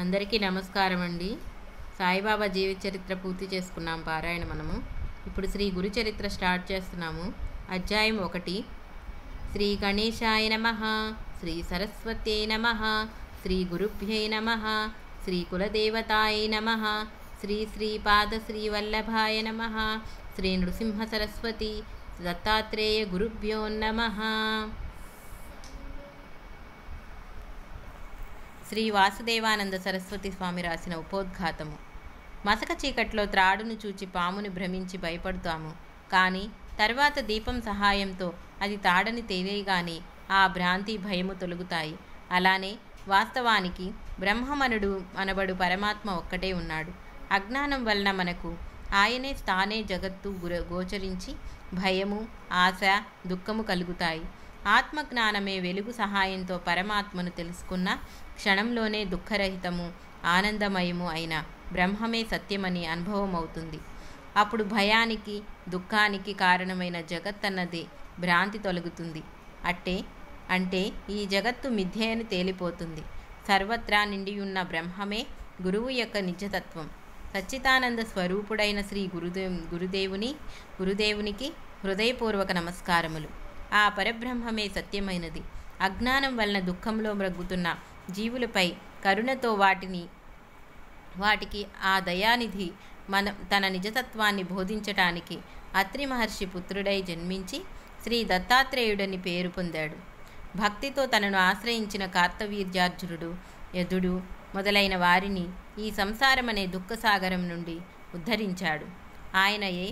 అందరికీ నమస్కారం అండి. సాయిబాబా జీవిత చరిత్ర పూర్తి చేసుకున్నాం పారాయణ మనము. ఇప్పుడు శ్రీ గురు చరిత్ర స్టార్ట్ చేస్తున్నాము. అధ్యాయం 1. శ్రీ గణేశాయ నమః, శ్రీ సరస్వత్యై నమః, శ్రీ గురుభ్యై నమః, శ్రీ కులదేవతాయ నమః, శ్రీ శ్రీపాద శ్రీ వల్లభాయ నమః, శ్రీ నృసింహ సరస్వతి దత్తాత్రేయ గురుభ్యో నమః. శ్రీ వాసుదేవానంద సరస్వతి స్వామి రాసిన ఉపోద్ఘాతము. మసక చీకట్లో త్రాడును చూచి పాముని భ్రమించి భయపడతాము. కానీ తర్వాత దీపం సహాయంతో అది తాడని తెలియగానే ఆ భ్రాంతి భయము తొలగుతాయి. అలానే వాస్తవానికి బ్రహ్మమనుడు అనబడు పరమాత్మ ఒక్కటే ఉన్నాడు. అజ్ఞానం వలన మనకు ఆయనే తానే జగత్తు గోచరించి భయము, ఆశ, దుఃఖము కలుగుతాయి. ఆత్మజ్ఞానమే వెలుగు సహాయంతో పరమాత్మను తెలుసుకున్న క్షణంలోనే దుఃఖరహితము, ఆనందమయము అయిన బ్రహ్మమే సత్యమని అనుభవం అవుతుంది. అప్పుడు భయానికి, దుఃఖానికి కారణమైన జగత్తన్నది భ్రాంతి తొలగుతుంది. అంటే ఈ జగత్తు మిథ్య అని తేలిపోతుంది. సర్వత్రా నిండియున్న బ్రహ్మమే గురువు యొక్క నిజతత్వం. సచ్చిదానంద స్వరూపుడైన శ్రీ గురుదేవునికి హృదయపూర్వక నమస్కారములు. ఆ పరబ్రహ్మమే సత్యమైనది. అజ్ఞానం వలన దుఃఖంలో మ్రగ్గుతున్న జీవులపై కరుణతో వాటికి ఆ దయానిధి తన నిజతత్వాన్ని బోధించటానికి అత్రి మహర్షి పుత్రుడై జన్మించి శ్రీ దత్తాత్రేయుడని పేరు పొందాడు. భక్తితో తనను ఆశ్రయించిన కార్తవీర్యార్జునుడు, యదుడు మొదలైన వారిని ఈ సంసారమనే దుఃఖసాగరం నుండి ఉద్ధరించాడు. ఆయనయే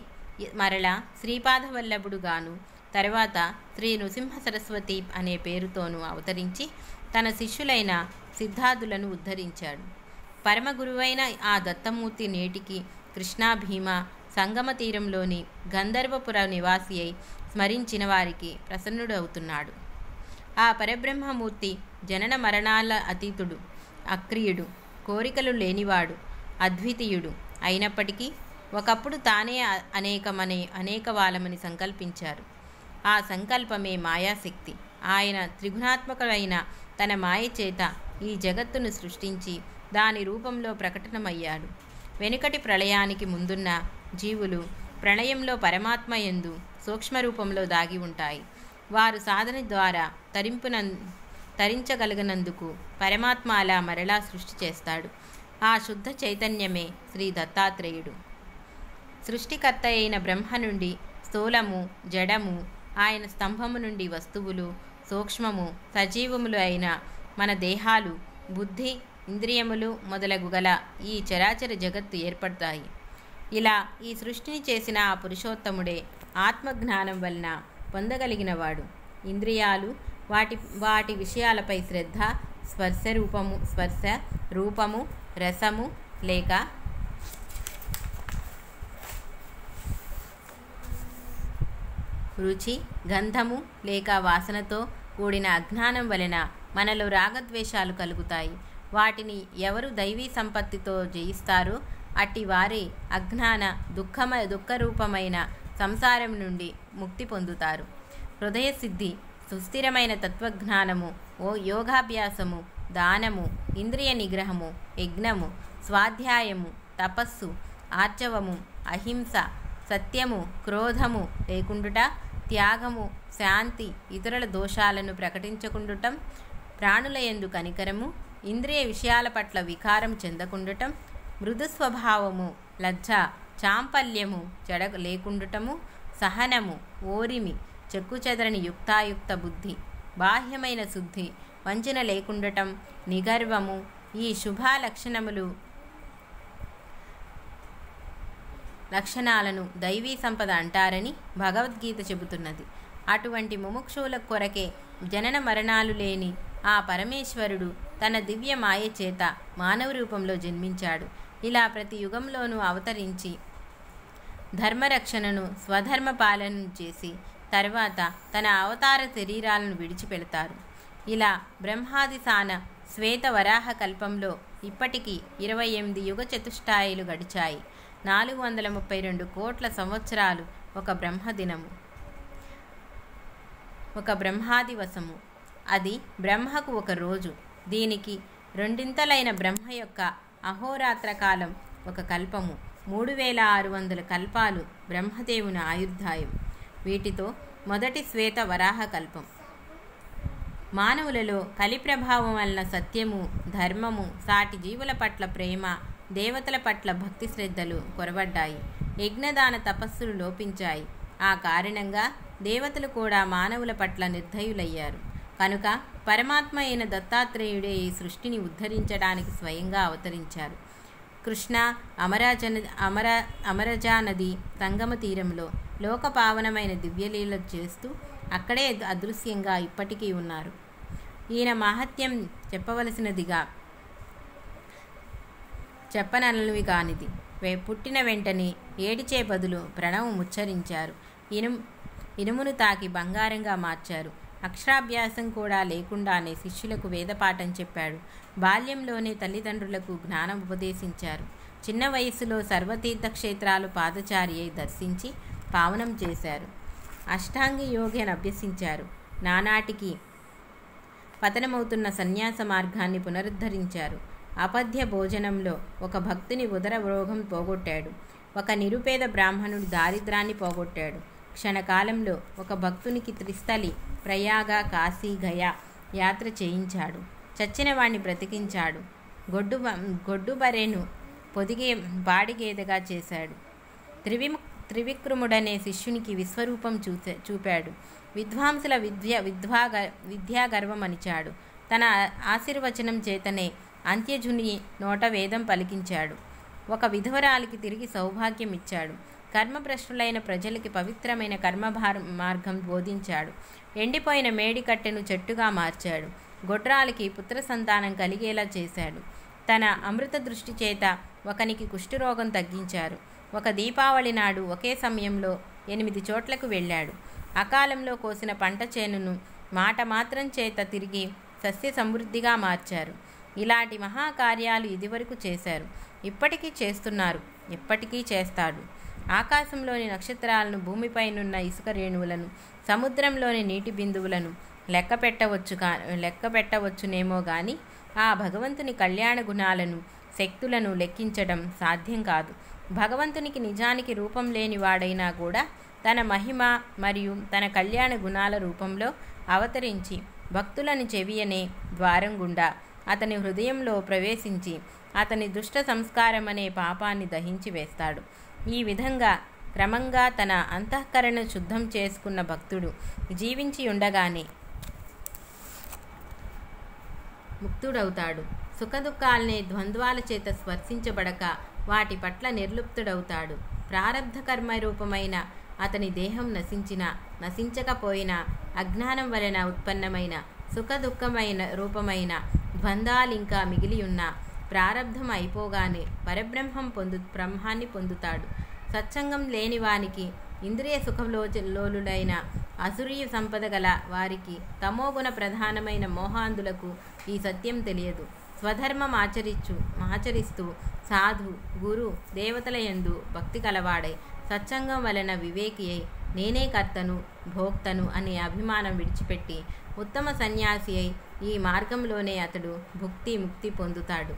మరలా శ్రీపాదవల్లభుడుగాను తర్వాత శ్రీ నృసింహ సరస్వతి అనే పేరుతోనూ అవతరించి తన శిష్యులైన సిద్ధార్థులను ఉద్ధరించాడు. పరమగురువైన ఆ దత్తమూర్తి నేటికి కృష్ణా భీమ సంగమ తీరంలోని గంధర్వపుర నివాసి అయి స్మరించిన వారికి ప్రసన్నుడవుతున్నాడు. ఆ పరబ్రహ్మమూర్తి జనన మరణాల అతీతుడు, అక్రియుడు, కోరికలు లేనివాడు, అద్వితీయుడు అయినప్పటికీ ఒకప్పుడు తానే అనేకవాలమని సంకల్పించారు. ఆ సంకల్పమే మాయాశక్తి. ఆయన త్రిగుణాత్మకులైన తన మాయ చేత ఈ జగత్తును సృష్టించి దాని రూపంలో ప్రకటనమయ్యాడు. వెనుకటి ప్రళయానికి ముందున్న జీవులు ప్రళయంలో పరమాత్మ యందు సూక్ష్మరూపంలో దాగి ఉంటాయి. వారు సాధన ద్వారా తరించగలిగినందుకు పరమాత్మ అలా మరలా సృష్టి చేస్తాడు. ఆ శుద్ధ చైతన్యమే శ్రీ దత్తాత్రేయుడు. సృష్టికర్త అయిన బ్రహ్మ నుండి స్థూలము, జడము, ఆయన స్తంభము నుండి వస్తువులు, సూక్ష్మము, సజీవములు అయిన మన దేహాలు, బుద్ధి, ఇంద్రియములు మొదలగు గల ఈ చరాచర జగత్తు ఏర్పడతాయి. ఇలా ఈ సృష్టిని చేసిన ఆ పురుషోత్తముడే ఆత్మజ్ఞానం వలన పొందగలిగినవాడు. ఇంద్రియాలు వాటి విషయాలపై శ్రద్ధ, స్పర్శ రూపము, రసము లేక రుచి, గంధము లేక వాసనతో కూడిన అజ్ఞానం వలన మనలో రాగద్వేషాలు కలుగుతాయి. వాటిని ఎవరు దైవీ సంపత్తితో జయిస్తారో అట్టి వారే అజ్ఞాన దుఃఖరూపమైన సంసారం నుండి ముక్తి పొందుతారు. హృదయసిద్ధి, సుస్థిరమైన తత్వజ్ఞానము, యోగాభ్యాసము, దానము, ఇంద్రియ నిగ్రహము, యజ్ఞము, స్వాధ్యాయము, తపస్సు, ఆర్జవము, అహింస, సత్యము, క్రోధము లేకుండుట, త్యాగము, శాంతి, ఇతరుల దోషాలను ప్రకటించకుండుటం, ప్రాణులయందు కనికరము, ఇంద్రియ విషయాల పట్ల వికారం చెందకుండుటం, మృదు స్వభావము, లజ్జ, చాంపల్యము, చెడ లేకుండుటము, సహనము, ఓరిమి, చెక్కుచెదరని యుక్తాయుక్త బుద్ధి, బాహ్యమైన శుద్ధి, వంచన లేకుండటం, నిగర్వము, ఈ శుభ లక్షణాలను దైవీ సంపద అంటారని భగవద్గీత చెబుతున్నది. అటువంటి ముముక్షువుల కొరకే జనన మరణాలు లేని ఆ పరమేశ్వరుడు తన దివ్య మాయ చేత మానవ రూపంలో జన్మించాడు. ఇలా ప్రతి యుగంలోనూ అవతరించి ధర్మరక్షణను, స్వధర్మ పాలనను చేసి తర్వాత తన అవతార శరీరాలను విడిచిపెడతారు. ఇలా బ్రహ్మాదిసాన శ్వేత వరాహ కల్పంలో ఇప్పటికీ 28 యుగ చతుష్టాయులు గడిచాయి. 432 కోట్ల సంవత్సరాలు ఒక బ్రహ్మదినము, ఒక బ్రహ్మాదివసము. అది బ్రహ్మకు ఒక రోజు. దీనికి రెండింతలైన బ్రహ్మ యొక్క అహోరాత్ర కాలం ఒక కల్పము. 3600 కల్పాలు బ్రహ్మదేవుని ఆయుర్దాయం. వీటితో మొదటి శ్వేత వరాహ కల్పం. మానవులలో కలి ప్రభావం వలన సత్యము, ధర్మము, సాటి జీవుల పట్ల ప్రేమ, దేవతల పట్ల భక్తి శ్రద్ధలు కొరవడ్డాయి. యజ్ఞదాన తపస్సులు లోపించాయి. ఆ కారణంగా దేవతలు కూడా మానవుల పట్ల నిర్దయులయ్యారు. కనుక పరమాత్మ అయిన దత్తాత్రేయుడే ఈ సృష్టిని ఉద్ధరించడానికి స్వయంగా అవతరించారు. కృష్ణ అమరజా నది సంగమ తీరంలో లోకపావనమైన దివ్యలీల చేస్తూ అక్కడే అదృశ్యంగా ఇప్పటికీ ఉన్నారు. ఈయన మహత్యం చెప్పనలవి కానిది. పుట్టిన వెంటనే ఏడిచే బదులు ప్రణవం ఉచ్చరించారు. ఇనుమును తాకి బంగారంగా మార్చారు. అక్షరాభ్యాసం కూడా లేకుండానే శిష్యులకు వేదపాఠం చెప్పాడు. బాల్యంలోనే తల్లిదండ్రులకు జ్ఞానం ఉపదేశించారు. చిన్న వయసులో సర్వతీర్థక్షేత్రాలు పాదచారి అయి దర్శించి పావనం చేశారు. అష్టాంగి యోగిని అభ్యసించారు. నానాటికి పతనమవుతున్న సన్యాస మార్గాన్ని పునరుద్ధరించారు. అపథ్య భోజనంలో ఒక భక్తుని ఉదర రోగం పోగొట్టాడు. ఒక నిరుపేద బ్రాహ్మణుడి దారిద్రాన్ని పోగొట్టాడు. క్షణకాలంలో ఒక భక్తునికి త్రిస్థలి, ప్రయాగ, కాశీ, గయా యాత్ర చేయించాడు. చచ్చిన వాణ్ణి బ్రతికించాడు. గొడ్డుబరెను పొదిగే బాడిగేదగా చేశాడు. త్రివిక్రముడనే శిష్యునికి విశ్వరూపం చూపాడు. విద్వాంసుల విద్యాగర్వం అనిచాడు. తన ఆశీర్వచనం చేతనే అంత్యజుని నోట వేదం పలికించాడు. ఒక విధవరాలికి తిరిగి సౌభాగ్యం ఇచ్చాడు. కర్మభ్రష్టులైన ప్రజలకి పవిత్రమైన మార్గం బోధించాడు. ఎండిపోయిన మేడి కట్టెను చెట్టుగా మార్చాడు. గొడ్రాలికి పుత్ర సంతానం కలిగేలా చేశాడు. తన అమృత దృష్టి చేత ఒకనికి కుష్ఠరోగం తగ్గించారు. ఒక దీపావళి నాడు ఒకే సమయంలో 8 చోట్లకు వెళ్ళాడు. అకాలంలో కోసిన పంట చేనును మాట మాత్రం చేత తిరిగి సస్య సమృద్ధిగా మార్చారు. ఇలాంటి మహాకార్యాలు ఇదివరకు చేశారు, ఇప్పటికీ చేస్తున్నారు, ఎప్పటికీ చేస్తాడు. ఆకాశంలోని నక్షత్రాలను, భూమిపైనున్న ఇసుక రేణువులను, సముద్రంలోని నీటి బిందువులను లెక్క పెట్టవచ్చునేమో కానీ ఆ భగవంతుని కళ్యాణ గుణాలను, శక్తులను లెక్కించడం సాధ్యం కాదు. భగవంతునికి నిజానికి రూపం లేని వాడైనా కూడా తన మహిమ మరియు తన కళ్యాణ గుణాల రూపంలో అవతరించి భక్తులను చెవియనే ద్వారం గుండా అతని హృదయంలో ప్రవేశించి అతని దుష్ట సంస్కారం అనే పాపాన్ని దహించి వేస్తాడు. ఈ విధంగా క్రమంగా తన అంతఃకరణ శుద్ధం చేసుకున్న భక్తుడు జీవించి ఉండగానే ముక్తుడవుతాడు. సుఖదుఖాలనే ద్వంద్వాల చేత స్పర్శించబడక వాటి పట్ల నిర్లిప్తుడవుతాడు. ప్రారబ్ధ కర్మ రూపమైన అతని దేహం నశించకపోయినా అజ్ఞానం వలన ఉత్పన్నమైన సుఖదుఖమైన రూపమైన ద్వంద్వాలింకా మిగిలి ఉన్న ప్రారబ్ధం అయిపోగానే బ్రహ్మాన్ని పొందుతాడు. సత్సంగం లేని వానికి, ఇంద్రియ సుఖలోలుడైన అసురీయ సంపద గల వారికి, తమోగుణ ప్రధానమైన మోహాంధులకు ఈ సత్యం తెలియదు. స్వధర్మం ఆచరిస్తూ సాధు, గురు, దేవతల యందు భక్తి కలవాడై సత్సంగం వలన వివేకి అయి నేనే కర్తను, భోక్తను అనే అభిమానం విడిచిపెట్టి ఉత్తమ సన్యాసి అయి ఈ మార్గంలోనే అతడు ముక్తి పొందుతాడు.